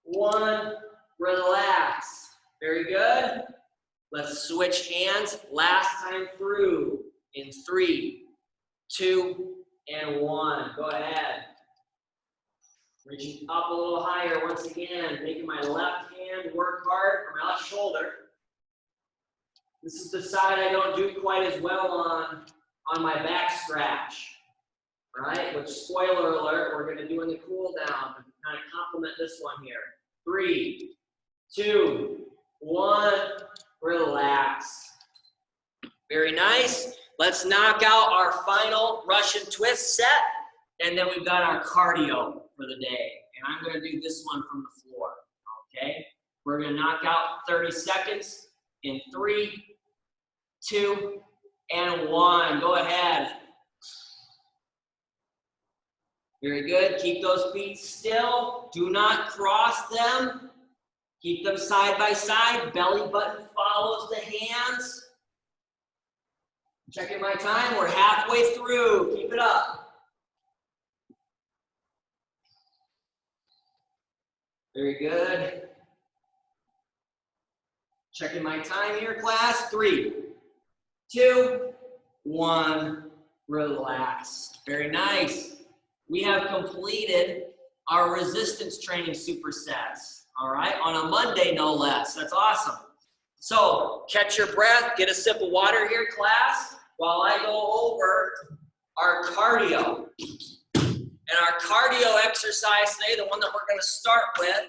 1, relax. Very good. Let's switch hands last time through in 3, 2, and 1. Go ahead. Reaching up a little higher once again, making my left hand work hard for my left shoulder. This is the side I don't do quite as well on my back scratch, right? Which, spoiler alert, we're going to do in the cool down to kind of complement this one here. 3, 2, 1, relax. Very nice. Let's knock out our final Russian twist set, and then we've got our cardio for the day. And I'm going to do this one from the floor, okay? We're going to knock out 30 seconds in 3, 2, and 1. Go ahead. Very good. Keep those feet still. Do not cross them. Keep them side by side. Belly button follows the hands. Checking my time. We're halfway through. Keep it up. Very good. Checking my time here, class. 3, 2, 1. Relax. Very nice. We have completed our resistance training supersets. All right, on a Monday, no less. That's awesome. So catch your breath. Get a sip of water here, class, while I go over our cardio. And our cardio exercise today, the one that we're going to start with,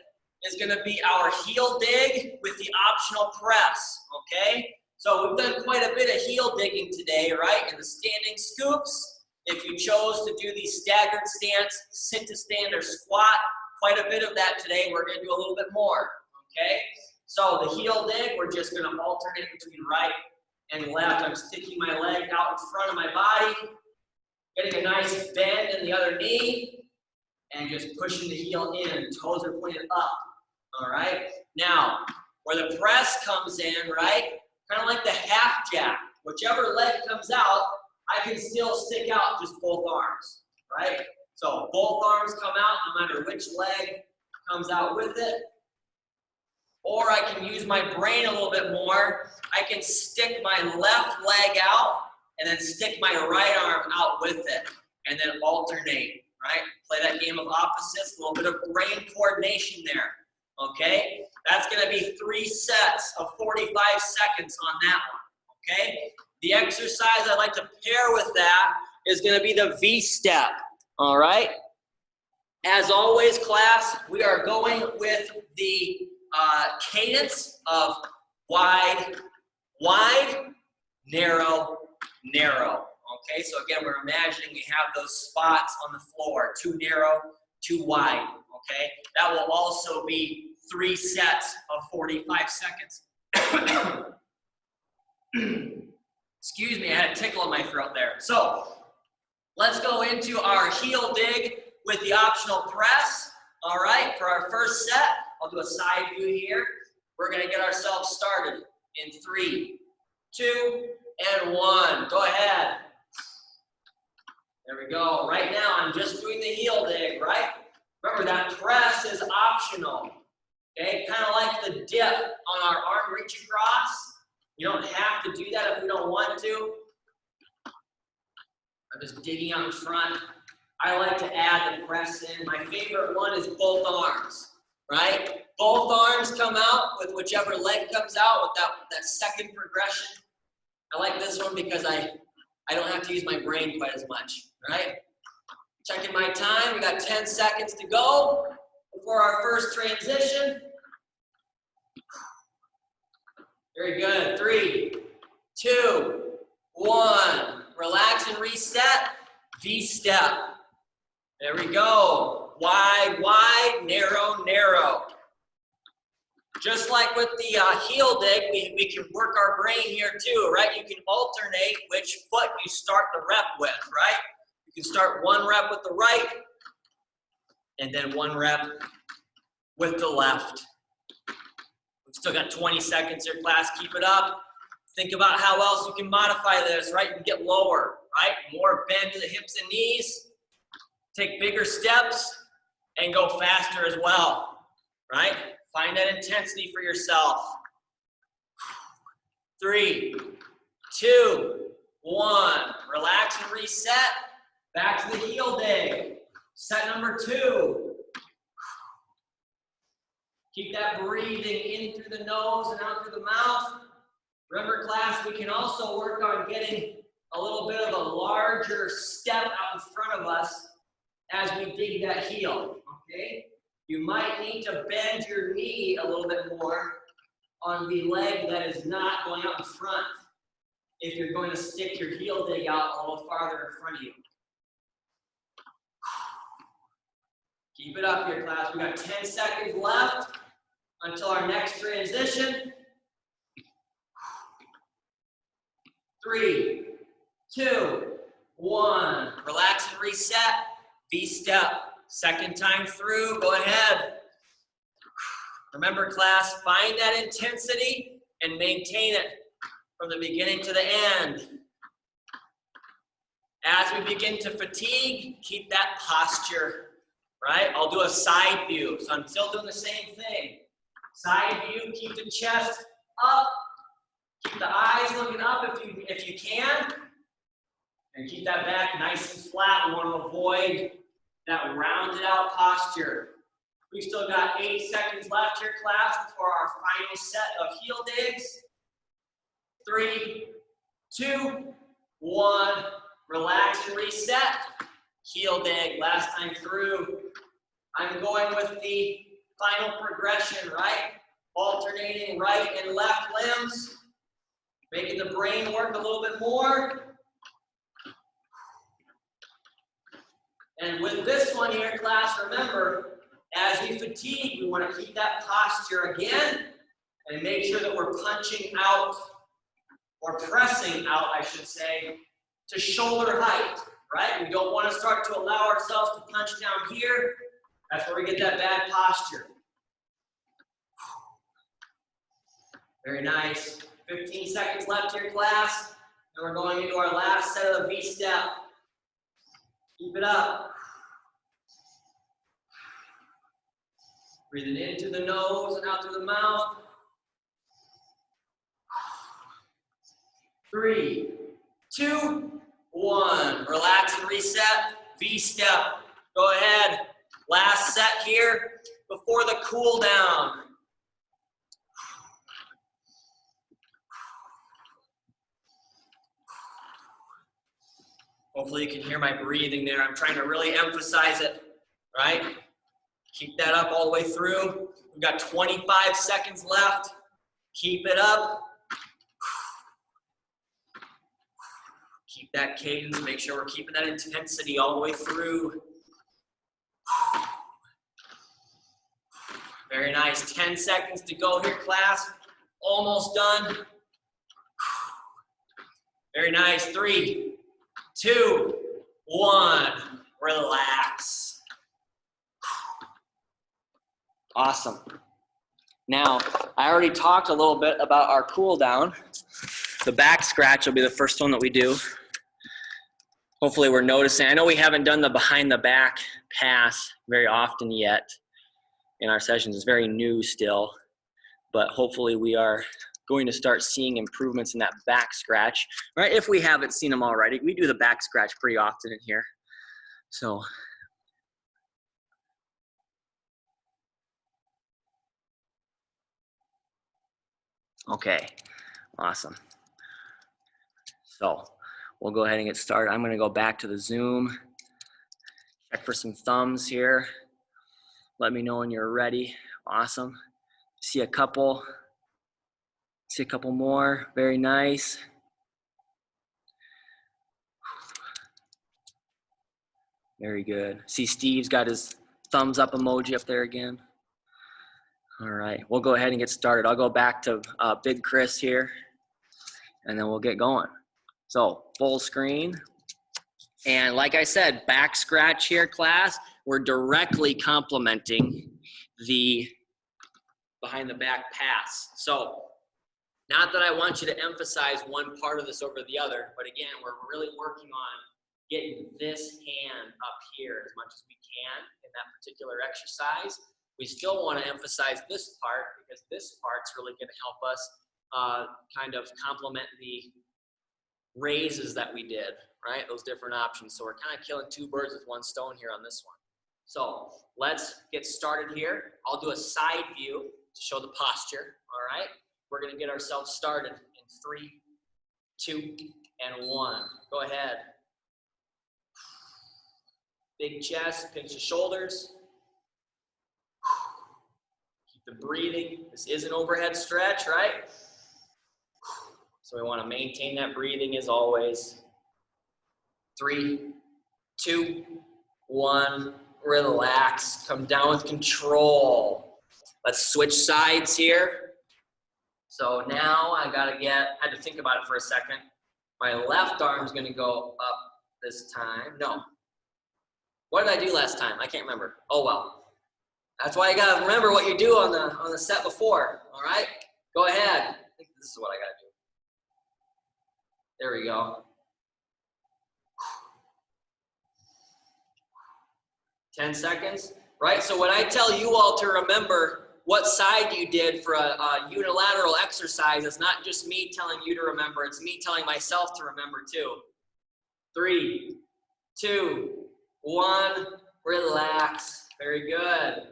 is going to be our heel dig with the optional press, okay? So we've done quite a bit of heel digging today, right? In the standing scoops, if you chose to do the staggered stance, sit to stand, or squat, quite a bit of that today. We're going to do a little bit more, okay? So the heel dig, we're just going to alternate between right and left. I'm sticking my leg out in front of my body. Getting a nice bend in the other knee, and just pushing the heel in. Toes are pointed up. All right? Now, where the press comes in, right? Kind of like the half jack. Whichever leg comes out, I can still stick out just both arms, right? So both arms come out no matter which leg comes out with it. Or I can use my brain a little bit more. I can stick my left leg out and then stick my right arm out with it and then alternate, right? Play that game of opposites, a little bit of brain coordination there, okay? That's gonna be 3 sets of 45 seconds on that one, okay? The exercise I'd like to pair with that is gonna be the V-step, all right? As always, class, we are going with the cadence of wide, wide, narrow, narrow. Okay, so again, we're imagining we have those spots on the floor, too narrow, too wide. Okay, that will also be 3 sets of 45 seconds. Excuse me, I had a tickle in my throat there. So let's go into our heel dig with the optional press. All right, for our first set, I'll do a side view here. We're gonna get ourselves started in 3, 2, and 1. Go ahead. There we go. Right now, I'm just doing the heel dig, right? Remember, that press is optional. Okay, kind of like the dip on our arm reach across. You don't have to do that if we don't want to. I'm just digging out in front. I like to add the press in. My favorite one is both arms, right? Both arms come out with whichever leg comes out with that second progression. I like this one because I don't have to use my brain quite as much, right? Checking my time, we got 10 seconds to go before our first transition. Very good, 3, 2, 1. Relax and reset, V-step. There we go. Wide, wide, narrow, narrow. Just like with the heel dig, we can work our brain here too, right? You can alternate which foot you start the rep with, right? You can start 1 rep with the right, and then 1 rep with the left. We've still got 20 seconds here, class. Keep it up. Think about how else you can modify this, right? You can get lower, right? More bend to the hips and knees. Take bigger steps and go faster as well, right? Find that intensity for yourself. 3, 2, 1. Relax and reset. Back to the heel dig. Set number 2. Keep that breathing in through the nose and out through the mouth. Remember, class, we can also work on getting a little bit of a larger step out in front of us as we dig that heel, okay? You might need to bend your knee a little bit more on the leg that is not going out in front if you're going to stick your heel dig out a little farther in front of you. Keep it up here, class. We got 10 seconds left until our next transition. 3, 2, 1. Relax and reset. V-step. Second time through, go ahead. Remember, class, find that intensity and maintain it from the beginning to the end. As we begin to fatigue, keep that posture, right? I'll do a side view, so I'm still doing the same thing. Side view, keep the chest up. Keep the eyes looking up if you can. And keep that back nice and flat. We want to avoid that rounded out posture. We've still got 8 seconds left here, class, before our final set of heel digs. 3, 2, 1. Relax and reset. Heel dig, last time through. I'm going with the final progression, right? Alternating right and left limbs. Making the brain work a little bit more. And with this one here, class, remember, as we fatigue, we want to keep that posture again and make sure that we're punching out, or pressing out, I should say, to shoulder height, right? We don't want to start to allow ourselves to punch down here. That's where we get that bad posture. Very nice. 15 seconds left here, class. And we're going into our last set of the V-step. Keep it up. Breathing in through the nose and out through the mouth. 3, 2, 1. Relax and reset. V-step. Go ahead. Last set here before the cool down. Hopefully you can hear my breathing there. I'm trying to really emphasize it, right? Keep that up all the way through. We've got 25 seconds left. Keep it up. Keep that cadence. Make sure we're keeping that intensity all the way through. Very nice. 10 seconds to go here, class. Almost done. Very nice. 3, 2, 1. Relax. Awesome. Now, I already talked a little bit about our cool down. The back scratch will be the first one that we do. Hopefully we're noticing. I know we haven't done the behind the back pass very often yet in our sessions. It's very new still, but hopefully we are going to start seeing improvements in that back scratch, right? If we haven't seen them already. We do the back scratch pretty often in here. So, okay, awesome. So we'll go ahead and get started. I'm gonna go back to the Zoom, check for some thumbs here. Let me know when you're ready. Awesome. See a couple more. Very nice. Very good. See Steve's got his thumbs up emoji up there again. All right, we'll go ahead and get started. I'll go back to Big Chris here, and then we'll get going. So full screen. And like I said, back scratch here, class. We're directly complementing the behind the back pass. So not that I want you to emphasize one part of this over the other, but again, we're really working on getting this hand up here as much as we can in that particular exercise. We still want to emphasize this part because this part's really going to help us kind of complement the raises that we did, right? Those different options. So we're kind of killing two birds with one stone here on this one. So let's get started here. I'll do a side view to show the posture, all right? We're going to get ourselves started in 3, 2, and 1. Go ahead. Big chest, pinch the shoulders. Keep the breathing. This is an overhead stretch, right? So we want to maintain that breathing as always. 3, 2, 1. Relax. Come down with control. Let's switch sides here. So now I had to think about it for a second. My left arm's going to go up this time. No. What did I do last time? I can't remember. Oh well. That's why you got to remember what you do on the set before. All right? Go ahead. I think this is what I got to do. There we go. 10 seconds, right? So when I tell you all to remember what side you did for a unilateral exercise, it's not just me telling you to remember, it's me telling myself to remember too. 3, 2, 1, relax. Very good.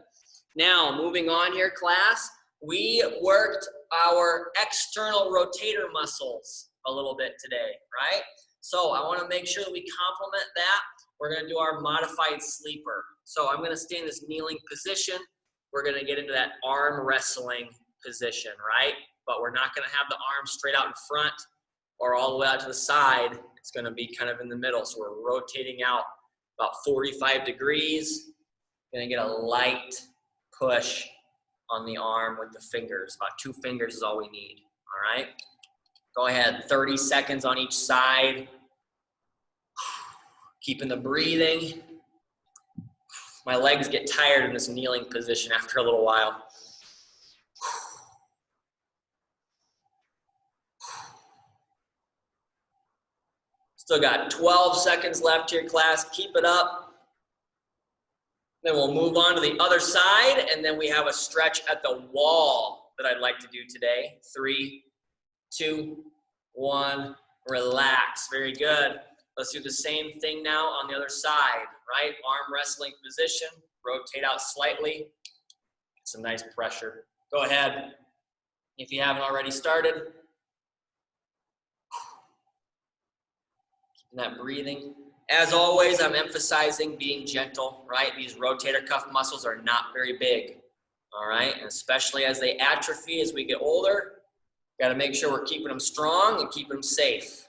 Now, moving on here, class, we worked our external rotator muscles a little bit today, right? So I want to make sure that we complement that. We're going to do our modified sleeper. So I'm going to stay in this kneeling position. We're going to get into that arm wrestling position, right? But we're not going to have the arms straight out in front or all the way out to the side. It's going to be kind of in the middle. So we're rotating out about 45 degrees. Going to get a light push on the arm with the fingers. About 2 fingers is all we need, all right? Go ahead, 30 seconds on each side. Keeping the breathing. My legs get tired in this kneeling position after a little while. Still got 12 seconds left here, class. Keep it up. Then we'll move on to the other side, and then we have a stretch at the wall that I'd like to do today. 3, 2, 1, relax. Very good. Let's do the same thing now on the other side, right? Arm wrestling position. Rotate out slightly. Some nice pressure. Go ahead. If you haven't already started. Keeping that breathing. As always, I'm emphasizing being gentle, right? These rotator cuff muscles are not very big, all right? And especially as they atrophy as we get older, got to make sure we're keeping them strong and keeping them safe.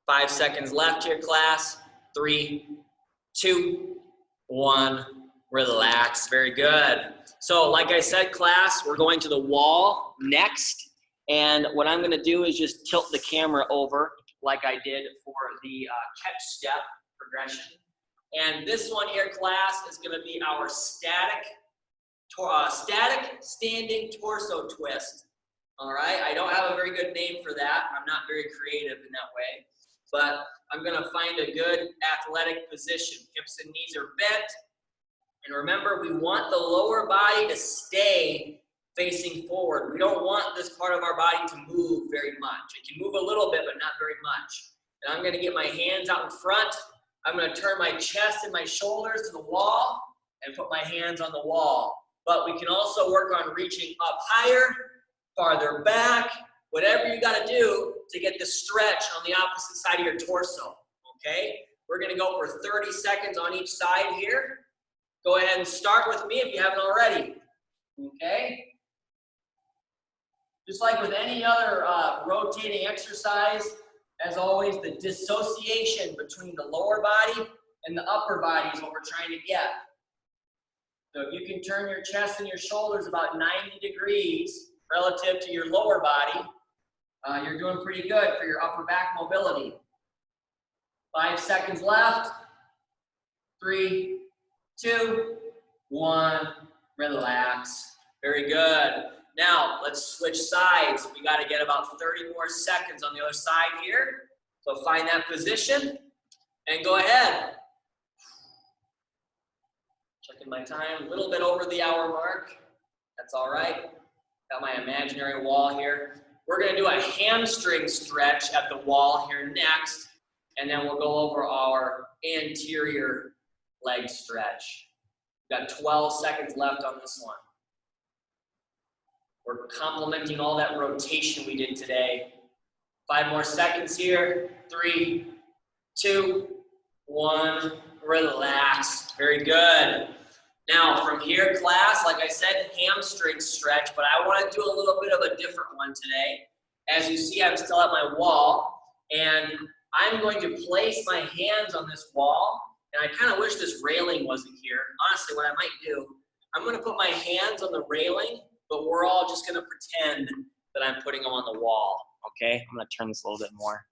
5 seconds left here, class. 3, 2, 1, relax. Very good. So like I said, class, we're going to the wall next. And what I'm going to do is just tilt the camera over like I did for the catch step progression. And this one here, class, is going to be our static standing torso twist. All right, I don't have a very good name for that. I'm not very creative in that way. But I'm going to find a good athletic position. Hips and knees are bent. And remember, we want the lower body to stay facing forward. We don't want this part of our body to move very much. It can move a little bit, but not very much. And I'm going to get my hands out in front. I'm going to turn my chest and my shoulders to the wall and put my hands on the wall. But we can also work on reaching up higher, farther back, whatever you got to do to get the stretch on the opposite side of your torso, okay? We're going to go for 30 seconds on each side here. Go ahead and start with me if you haven't already, okay? Just like with any other rotating exercise, as always, the dissociation between the lower body and the upper body is what we're trying to get. So if you can turn your chest and your shoulders about 90 degrees relative to your lower body, you're doing pretty good for your upper back mobility. 5 seconds left. 3, 2, 1, relax. Very good. Now, let's switch sides. We got to get about 30 more seconds on the other side here. So find that position and go ahead. Checking my time, a little bit over the hour mark. That's all right. Got my imaginary wall here. We're going to do a hamstring stretch at the wall here next, and then we'll go over our anterior leg stretch. We've got 12 seconds left on this one. We're complementing all that rotation we did today. 5 more seconds here. 3, 2, 1, relax. Very good. Now from here, class, like I said, hamstring stretch, but I want to do a little bit of a different one today. As you see, I'm still at my wall, and I'm going to place my hands on this wall, and I kind of wish this railing wasn't here. Honestly, what I might do, I'm going to put my hands on the railing, but we're all just going to pretend that I'm putting them on the wall, okay? I'm going to turn this a little bit more.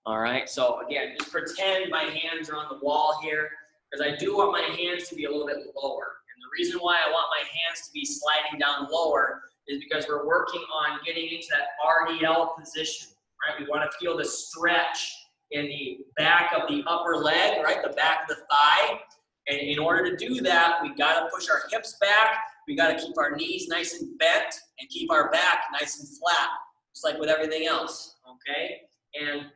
All right, so again, just pretend my hands are on the wall here, because I do want my hands to be a little bit lower. And the reason why I want my hands to be sliding down lower is because we're working on getting into that RDL position, right? We want to feel the stretch in the back of the upper leg, right? The back of the thigh. And in order to do that, we got to push our hips back. We got to keep our knees nice and bent and keep our back nice and flat, just like with everything else, okay? And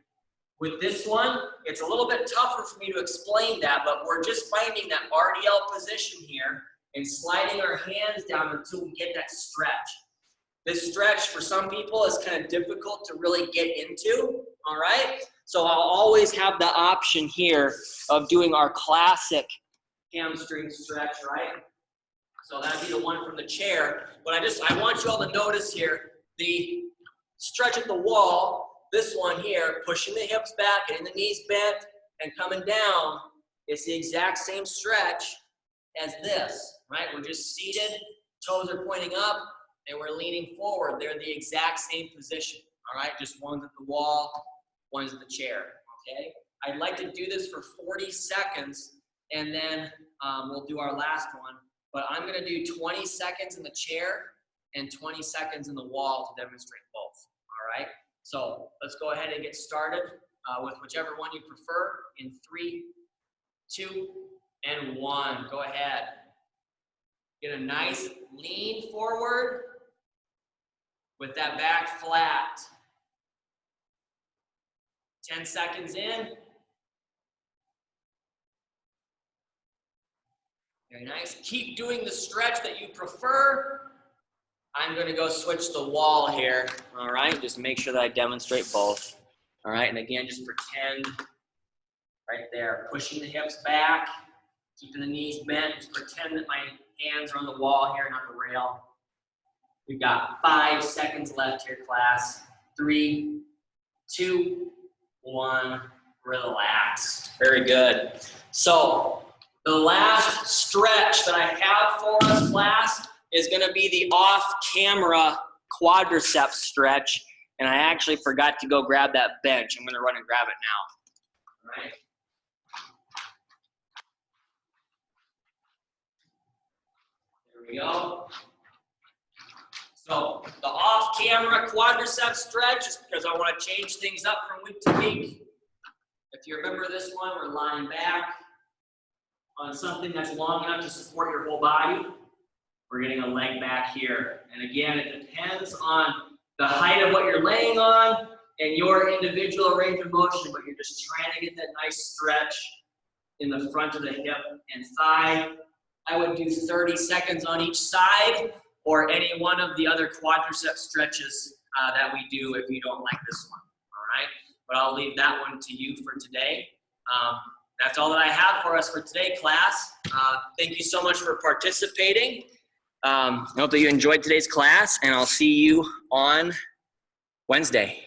with this one, it's a little bit tougher for me to explain that, but we're just finding that RDL position here and sliding our hands down until we get that stretch. This stretch for some people is kind of difficult to really get into, all right? So I'll always have the option here of doing our classic hamstring stretch, right? So that'd be the one from the chair. But I want you all to notice here, the stretch at the wall, this one here, pushing the hips back, getting the knees bent, and coming down, it's the exact same stretch as this, right? We're just seated, toes are pointing up, and we're leaning forward. They're the exact same position, all right? Just one's at the wall, one's at the chair, okay? I'd like to do this for 40 seconds, and then we'll do our last one. But I'm gonna do 20 seconds in the chair and 20 seconds in the wall to demonstrate both, all right? So let's go ahead and get started with whichever one you prefer in 3, 2, and 1. Go ahead. Get a nice lean forward with that back flat. 10 seconds in. Very nice. Keep doing the stretch that you prefer. I'm going to go switch the wall here. All right, just make sure that I demonstrate both. All right, and again, just pretend right there, pushing the hips back, keeping the knees bent. Just pretend that my hands are on the wall here, not the rail. We've got 5 seconds left here, class. 3, 2, 1. Relax. Very good. So the last stretch that I have for us, class, is going to be the off-camera quadriceps stretch. And I actually forgot to go grab that bench. I'm going to run and grab it now. All right. There we go. So the off-camera quadriceps stretch is because I want to change things up from week to week. If you remember this one, we're lying back on something that's long enough to support your whole body. We're getting a leg back here. And again, it depends on the height of what you're laying on and your individual range of motion, but you're just trying to get that nice stretch in the front of the hip and thigh. I would do 30 seconds on each side, or any one of the other quadricep stretches that we do if you don't like this one, all right? But I'll leave that one to you for today. That's all that I have for us for today, class. Thank you so much for participating. I hope that you enjoyed today's class, and I'll see you on Wednesday.